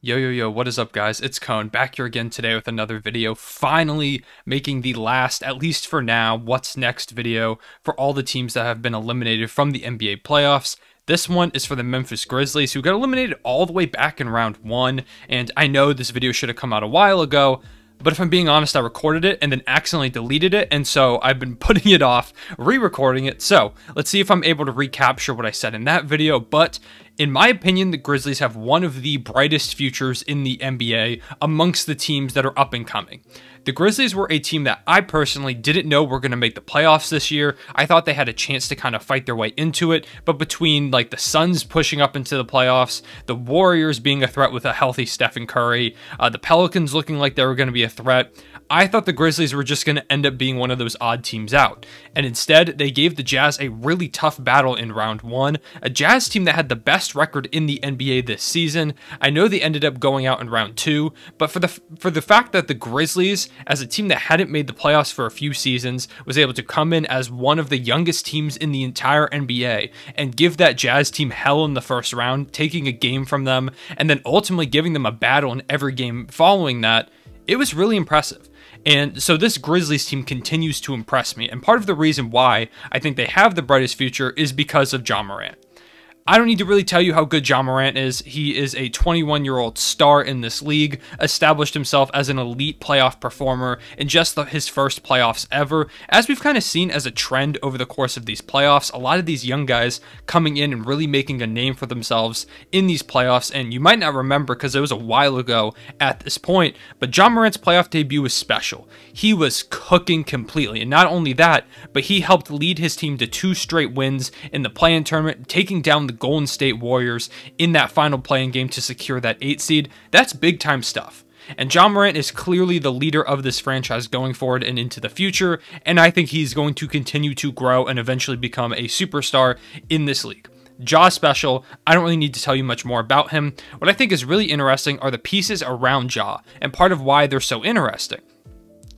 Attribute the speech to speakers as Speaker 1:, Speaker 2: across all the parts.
Speaker 1: Yo, what is up, guys? It's Cone, back here again today with another video, finally making the last, at least for now, what's next video for all the teams that have been eliminated from the NBA playoffs. This one is for the Memphis Grizzlies, who got eliminated all the way back in round 1, and I know this video should have come out a while ago, but if I'm being honest, I recorded it and then accidentally deleted it, and so I've been putting it off, re-recording it. So let's see if I'm able to recapture what I said in that video. But in my opinion, the Grizzlies have one of the brightest futures in the NBA amongst the teams that are up and coming. The Grizzlies were a team that I personally didn't know were going to make the playoffs this year. I thought they had a chance to kind of fight their way into it, but between like the Suns pushing up into the playoffs, the Warriors being a threat with a healthy Stephen Curry, the Pelicans looking like they were going to be a threat, I thought the Grizzlies were just going to end up being one of those odd teams out. And instead, they gave the Jazz a really tough battle in round 1, a Jazz team that had the best record in the NBA this season. I know they ended up going out in round 2, but for the fact that the Grizzlies, as a team that hadn't made the playoffs for a few seasons, was able to come in as one of the youngest teams in the entire NBA and give that Jazz team hell in the first round, taking a game from them, and then ultimately giving them a battle in every game following that, it was really impressive. And so this Grizzlies team continues to impress me, and part of the reason why I think they have the brightest future is because of Ja Morant. I don't need to really tell you how good Ja Morant is. He is a 21-year-old star in this league, established himself as an elite playoff performer in just his first playoffs ever. As we've kind of seen as a trend over the course of these playoffs, a lot of these young guys coming in and really making a name for themselves in these playoffs, and you might not remember because it was a while ago at this point, but Ja Morant's playoff debut was special. He was cooking completely, and not only that, but he helped lead his team to 2 straight wins in the play-in tournament, taking down the Golden State Warriors in that final play-in game to secure that 8 seed. That's big time stuff. And Ja Morant is clearly the leader of this franchise going forward and into the future, and I think he's going to continue to grow and eventually become a superstar in this league. Ja's special. I don't really need to tell you much more about him. What I think is really interesting are the pieces around Ja, and part of why they're so interesting.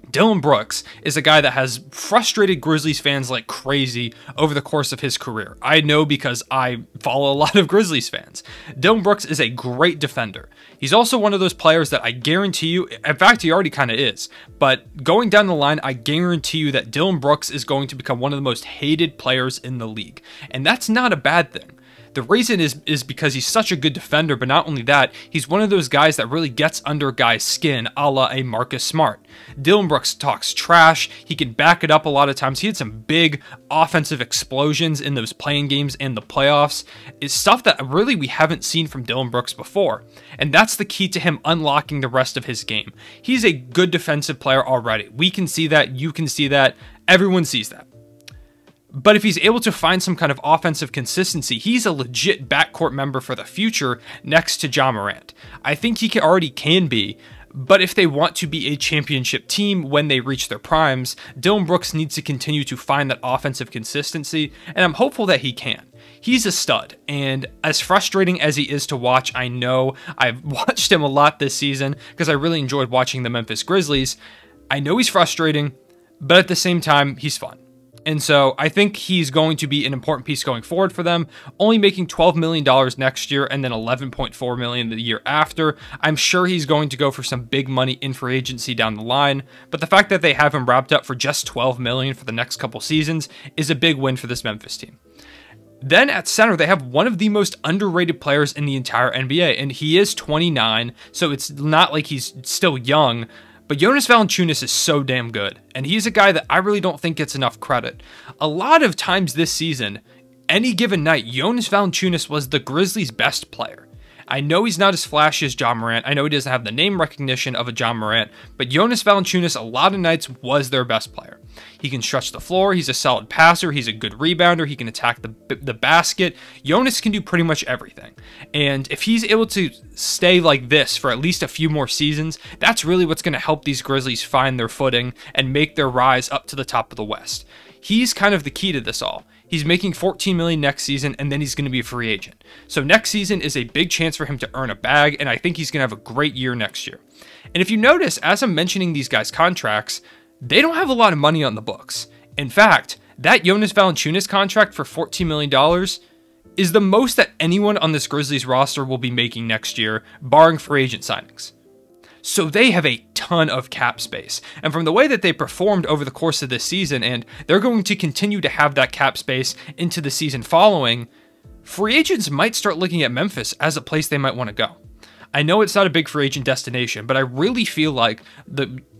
Speaker 1: Dillon Brooks is a guy that has frustrated Grizzlies fans like crazy over the course of his career. I know because I follow a lot of Grizzlies fans. Dillon Brooks is a great defender. He's also one of those players that I guarantee you, in fact, he already kind of is, but going down the line, I guarantee you that Dillon Brooks is going to become one of the most hated players in the league. And that's not a bad thing. The reason is because he's such a good defender, but not only that, he's one of those guys that really gets under guys' skin, a la a Marcus Smart. Dillon Brooks talks trash, he can back it up a lot of times. He had some big offensive explosions in those playing games and the playoffs. It's stuff that really we haven't seen from Dillon Brooks before, and that's the key to him unlocking the rest of his game. He's a good defensive player already. We can see that, you can see that, everyone sees that. But if he's able to find some kind of offensive consistency, he's a legit backcourt member for the future next to Ja Morant. I think he already can be, but if they want to be a championship team when they reach their primes, Dillon Brooks needs to continue to find that offensive consistency, and I'm hopeful that he can. He's a stud, and as frustrating as he is to watch, I know I've watched him a lot this season because I really enjoyed watching the Memphis Grizzlies. I know he's frustrating, but at the same time, he's fun. And so I think he's going to be an important piece going forward for them, only making $12 million next year and then $11.4 million the year after. I'm sure he's going to go for some big money in free agency down the line, but the fact that they have him wrapped up for just $12 million for the next couple seasons is a big win for this Memphis team. Then at center, they have one of the most underrated players in the entire NBA, and he is 29, so it's not like he's still young. But Jonas Valanciunas is so damn good, and he's a guy that I really don't think gets enough credit. A lot of times this season, any given night, Jonas Valanciunas was the Grizzlies' best player. I know he's not as flashy as Ja Morant. I know he doesn't have the name recognition of a Ja Morant, but Jonas Valanciunas a lot of nights was their best player. He can stretch the floor, he's a solid passer, he's a good rebounder, he can attack the basket. Jonas can do pretty much everything. And if he's able to stay like this for at least a few more seasons, that's really what's going to help these Grizzlies find their footing and make their rise up to the top of the West. He's kind of the key to this all. He's making $14 million next season, and then he's going to be a free agent. So next season is a big chance for him to earn a bag, and I think he's going to have a great year next year. And if you notice, as I'm mentioning these guys' contracts, they don't have a lot of money on the books. In fact, that Jonas Valanciunas contract for $14 million is the most that anyone on this Grizzlies roster will be making next year, barring free agent signings. So they have a ton of cap space. And from the way that they performed over the course of this season, and they're going to continue to have that cap space into the season following, free agents might start looking at Memphis as a place they might want to go. I know it's not a big free agent destination, but I really feel like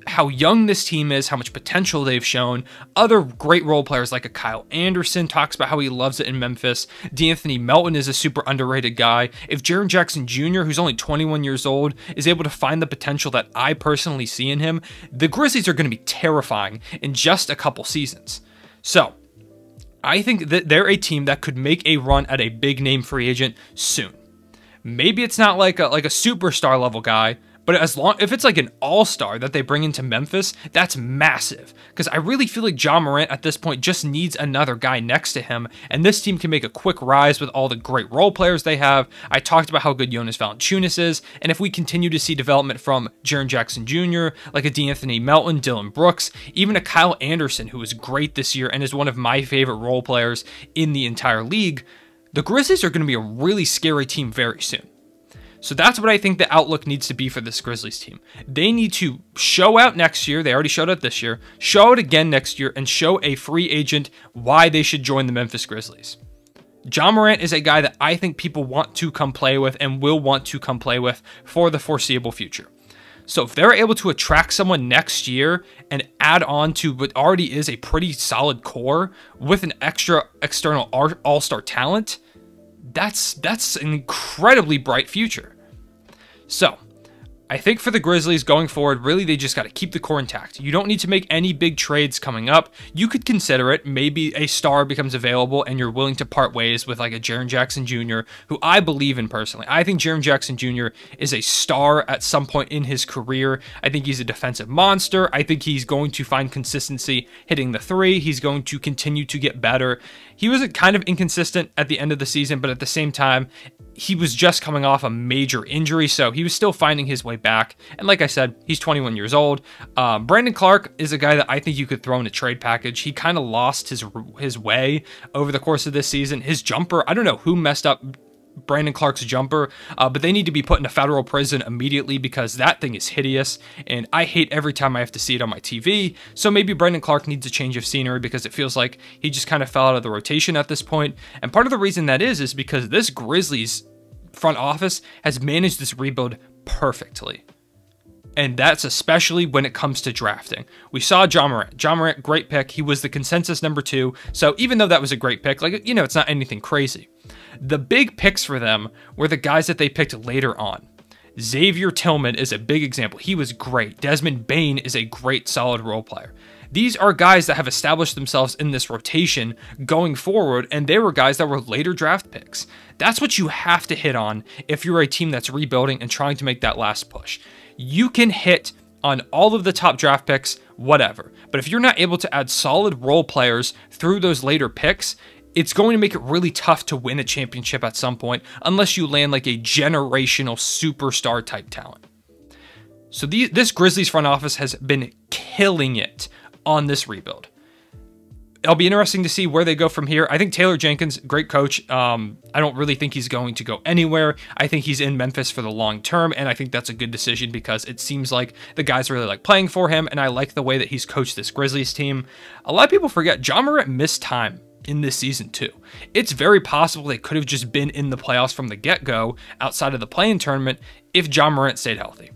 Speaker 1: how young this team is, how much potential they've shown. Other great role players like a Kyle Anderson talks about how he loves it in Memphis. D'Anthony Melton is a super underrated guy. If Jaren Jackson Jr., who's only 21 years old, is able to find the potential that I personally see in him, the Grizzlies are going to be terrifying in just a couple seasons. So I think that they're a team that could make a run at a big name free agent soon. Maybe it's not like a superstar level guy, but if it's like an all-star that they bring into Memphis, that's massive. Because I really feel like Ja Morant at this point just needs another guy next to him, and this team can make a quick rise with all the great role players they have. I talked about how good Jonas Valanciunas is, and if we continue to see development from Jaren Jackson Jr., like a D'Anthony Melton, Dillon Brooks, even a Kyle Anderson, who was great this year and is one of my favorite role players in the entire league, the Grizzlies are going to be a really scary team very soon. So that's what I think the outlook needs to be for this Grizzlies team. They need to show out next year. They already showed out this year. Show it again next year and show a free agent why they should join the Memphis Grizzlies. Ja Morant is a guy that I think people want to come play with and will want to come play with for the foreseeable future. So if they're able to attract someone next year and add on to what already is a pretty solid core with an extra external all-star talent, that's an incredibly bright future. So I think for the Grizzlies going forward, really they just got to keep the core intact. You don't need to make any big trades coming up. You could consider it. Maybe a star becomes available and you're willing to part ways with like a Jaren Jackson Jr., who I believe in personally. I think Jaren Jackson Jr. is a star at some point in his career. I think he's a defensive monster. I think he's going to find consistency hitting the three. He's going to continue to get better. He was kind of inconsistent at the end of the season, but at the same time, he was just coming off a major injury, so he was still finding his way back. And like I said, he's 21 years old. Brandon Clarke is a guy that I think you could throw in a trade package. He kind of lost his way over the course of this season. His jumper, I don't know who messed up Brandon Clarke's jumper, but they need to be put in a federal prison immediately because that thing is hideous, and I hate every time I have to see it on my TV. So maybe Brandon Clarke needs a change of scenery because it feels like he just kind of fell out of the rotation at this point. And part of the reason that is because this Grizzlies front office has managed this rebuild perfectly. And that's especially when it comes to drafting. We saw Ja Morant. Ja Morant, great pick. He was the consensus #2. So even though that was a great pick, like, you know, it's not anything crazy. The big picks for them were the guys that they picked later on. Xavier Tillman is a big example. He was great. Desmond Bane is a great, solid role player. These are guys that have established themselves in this rotation going forward, and they were guys that were later draft picks. That's what you have to hit on if you're a team that's rebuilding and trying to make that last push. You can hit on all of the top draft picks, whatever. But if you're not able to add solid role players through those later picks, it's going to make it really tough to win a championship at some point unless you land like a generational superstar type talent. So this Grizzlies front office has been killing it on this rebuild. It'll be interesting to see where they go from here. I think Taylor Jenkins, great coach. I don't really think he's going to go anywhere. I think he's in Memphis for the long term, and I think that's a good decision because it seems like the guys really like playing for him, and I like the way that he's coached this Grizzlies team. A lot of people forget Ja Morant missed time in this season too. It's very possible they could have just been in the playoffs from the get-go outside of the play-in tournament if Ja Morant stayed healthy.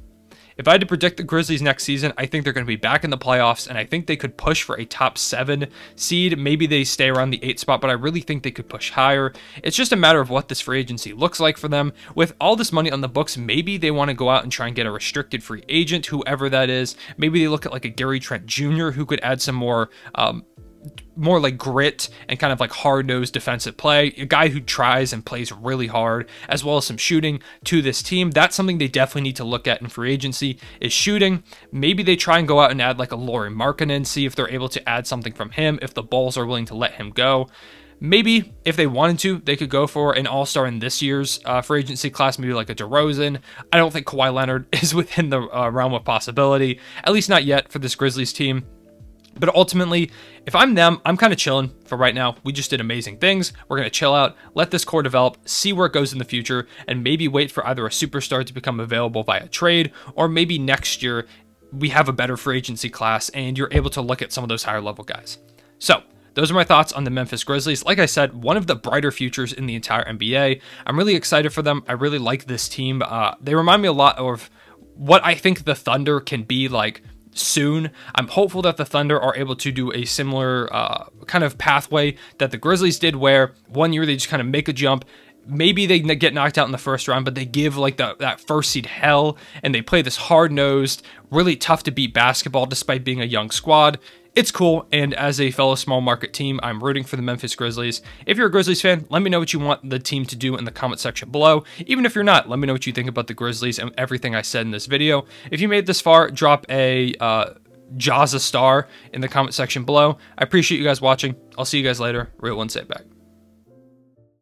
Speaker 1: If I had to predict the Grizzlies next season, I think they're going to be back in the playoffs, and I think they could push for a top 7 seed. Maybe they stay around the 8 spot, but I really think they could push higher. It's just a matter of what this free agency looks like for them. With all this money on the books, maybe they want to go out and try and get a restricted free agent, whoever that is. Maybe they look at like a Gary Trent Jr. who could add some more like grit and kind of like hard-nosed defensive play, a guy who tries and plays really hard, as well as some shooting to this team. That's something they definitely need to look at in free agency is shooting. Maybe they try and go out and add like a Lauri Markkanen, see if they're able to add something from him, if the Bulls are willing to let him go. Maybe if they wanted to, they could go for an all-star in this year's free agency class, maybe like a DeRozan. I don't think Kawhi Leonard is within the realm of possibility, at least not yet for this Grizzlies team. But ultimately, if I'm them, I'm kind of chilling for right now. We just did amazing things. We're going to chill out, let this core develop, see where it goes in the future, and maybe wait for either a superstar to become available via trade, or maybe next year we have a better free agency class and you're able to look at some of those higher level guys. So those are my thoughts on the Memphis Grizzlies. Like I said, one of the brighter futures in the entire NBA. I'm really excited for them. I really like this team. They remind me a lot of what I think the Thunder can be like soon. I'm hopeful that the Thunder are able to do a similar kind of pathway that the Grizzlies did, where one year they just kind of make a jump. Maybe they get knocked out in the first round, but they give like that first seed hell, and they play this hard-nosed, really tough to beat basketball despite being a young squad. It's cool, and as a fellow small market team, I'm rooting for the Memphis Grizzlies. If you're a Grizzlies fan, let me know what you want the team to do in the comment section below. Even if you're not, let me know what you think about the Grizzlies and everything I said in this video. If you made this far, drop a Jaws a star in the comment section below. I appreciate you guys watching. I'll see you guys later. Real One Say Back.